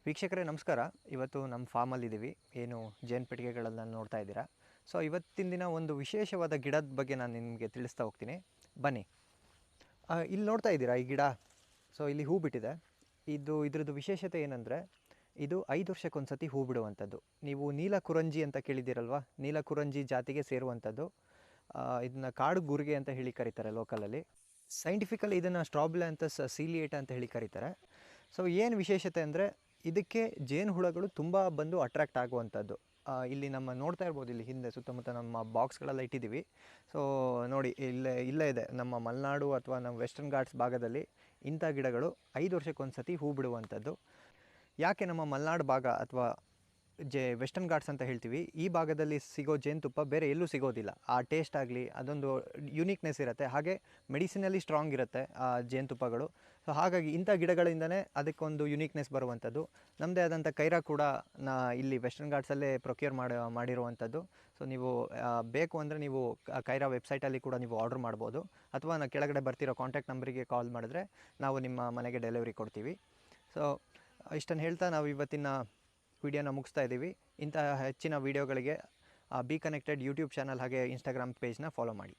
ವೀಕ್ಷಕರೇ ನಮಸ್ಕಾರ. ಇವತ್ತು ನಮ್ಮ ಫಾರ್ಮಲ್ಲಿದ್ದೀವಿ. ಏನು ಜೇನು ಪೆಟ್ಟಿಗೆಗಳನ್ನು ನೋಡ್ತಾ ಇದ್ದೀರಾ. ಸೊ ಇವತ್ತಿನ ದಿನ ಒಂದು ವಿಶೇಷವಾದ ಗಿಡದ ಬಗ್ಗೆ ನಾನು ನಿಮಗೆ ತಿಳಿಸ್ತಾ ಹೋಗ್ತೀನಿ, ಬನ್ನಿ. ಇಲ್ಲಿ ನೋಡ್ತಾ ಇದ್ದೀರಾ ಈ ಗಿಡ. ಸೊ ಇಲ್ಲಿ ಹೂ ಬಿಟ್ಟಿದೆ. ಇದ್ರದ್ದು ವಿಶೇಷತೆ ಏನಂದರೆ, ಇದು 5 ವರ್ಷಕ್ಕೊಂದು ಸತಿ ಹೂ ಬಿಡುವಂಥದ್ದು. ನೀವು ನೀಲಕುರಂಜಿ ಅಂತ ಕೇಳಿದ್ದೀರಲ್ವ, ನೀಲಕುರಂಜಿ ಜಾತಿಗೆ ಸೇರುವಂಥದ್ದು. ಇದನ್ನು ಕಾಡು ಗುರಿಗೆ ಅಂತ ಹೇಳಿ ಕರೀತಾರೆ ಲೋಕಲಲ್ಲಿ. ಸೈಂಟಿಫಿಕಲಿ ಇದನ್ನು ಸ್ಟ್ರಾಬಿಲ್ಯಾಂಥಸ್ ಸೀಲಿಯೇಟ ಅಂತ ಹೇಳಿ ಕರೀತಾರೆ. ಸೊ ಏನು ವಿಶೇಷತೆ ಅಂದರೆ, ಇದಕ್ಕೆ ಜೇನುಹುಳಗಳು ತುಂಬ ಬಂದು ಅಟ್ರ್ಯಾಕ್ಟ್ ಆಗುವಂಥದ್ದು. ಇಲ್ಲಿ ನಮ್ಮ ನೋಡ್ತಾ ಇರ್ಬೋದು, ಇಲ್ಲಿ ಹಿಂದೆ ಸುತ್ತಮುತ್ತ ನಮ್ಮ ಬಾಕ್ಸ್ಗಳೆಲ್ಲ ಇಟ್ಟಿದ್ದೀವಿ. ಸೊ ನೋಡಿ, ಇಲ್ಲೇ ಇದೆ ನಮ್ಮ ಮಲೆನಾಡು ಅಥವಾ ನಮ್ಮ ವೆಸ್ಟರ್ನ್ ಘಾಟ್ಸ್ ಭಾಗದಲ್ಲಿ ಇಂಥ ಗಿಡಗಳು 5 ವರ್ಷಕ್ಕೊಂದು ಸತಿ ಹೂ ಬಿಡುವಂಥದ್ದು. ಯಾಕೆ ನಮ್ಮ ಮಲೆನಾಡು ಭಾಗ ಅಥವಾ ವೆಸ್ಟರ್ನ್ ಘಾಟ್ಸ್ ಅಂತ ಹೇಳ್ತೀವಿ, ಈ ಭಾಗದಲ್ಲಿ ಸಿಗೋ ಜೇನುತುಪ್ಪ ಬೇರೆ ಎಲ್ಲೂ ಸಿಗೋದಿಲ್ಲ. ಆ ಟೇಸ್ಟ್ ಆಗಲಿ ಅದೊಂದು ಯುನೀಕ್ನೆಸ್ ಇರುತ್ತೆ. ಹಾಗೆ ಮೆಡಿಸಿನಲ್ಲಿ ಸ್ಟ್ರಾಂಗ್ ಇರುತ್ತೆ ಆ ಜೇನುತುಪ್ಪಗಳು. ಸೊ ಹಾಗಾಗಿ ಇಂಥ ಗಿಡಗಳಿಂದನೇ ಅದಕ್ಕೊಂದು ಯುನೀಕ್ನೆಸ್ ಬರುವಂಥದ್ದು. ನಮ್ಮದೇ ಆದಂಥ ಕೈರಾ ಕೂಡ ಇಲ್ಲಿ ವೆಸ್ಟರ್ನ್ ಘಾಟ್ಸಲ್ಲೇ ಪ್ರೊಕ್ಯೂರ್ ಮಾಡಿರುವಂಥದ್ದು. ಸೊ ನೀವು ಬೇಕು ಅಂದರೆ ನೀವು ಕೈರಾ ವೆಬ್ಸೈಟಲ್ಲಿ ಕೂಡ ನೀವು ಆರ್ಡ್ರ್ ಮಾಡ್ಬೋದು, ಅಥವಾ ಕೆಳಗಡೆ ಬರ್ತಿರೋ ಕಾಂಟ್ಯಾಕ್ಟ್ ನಂಬರಿಗೆ ಕಾಲ್ ಮಾಡಿದ್ರೆ ನಾವು ನಿಮ್ಮ ಮನೆಗೆ ಡೆಲಿವರಿ ಕೊಡ್ತೀವಿ. ಸೊ ಇಷ್ಟನ್ನು ಹೇಳ್ತಾ ನಾವು ಇವತ್ತಿನ ವಿಡಿಯೋನ ಮುಗಿಸ್ತಾ ಇದ್ದೀವಿ. ಇಂತಹ ಹೆಚ್ಚಿನ ವೀಡಿಯೋಗಳಿಗೆ ಬಿ ಕನೆಕ್ಟೆಡ್ ಯೂಟ್ಯೂಬ್ ಚಾನಲ್ ಹಾಗೆ ಇನ್ಸ್ಟಾಗ್ರಾಮ್ ಪೇಜ್ನ ಫಾಲೋ ಮಾಡಿ.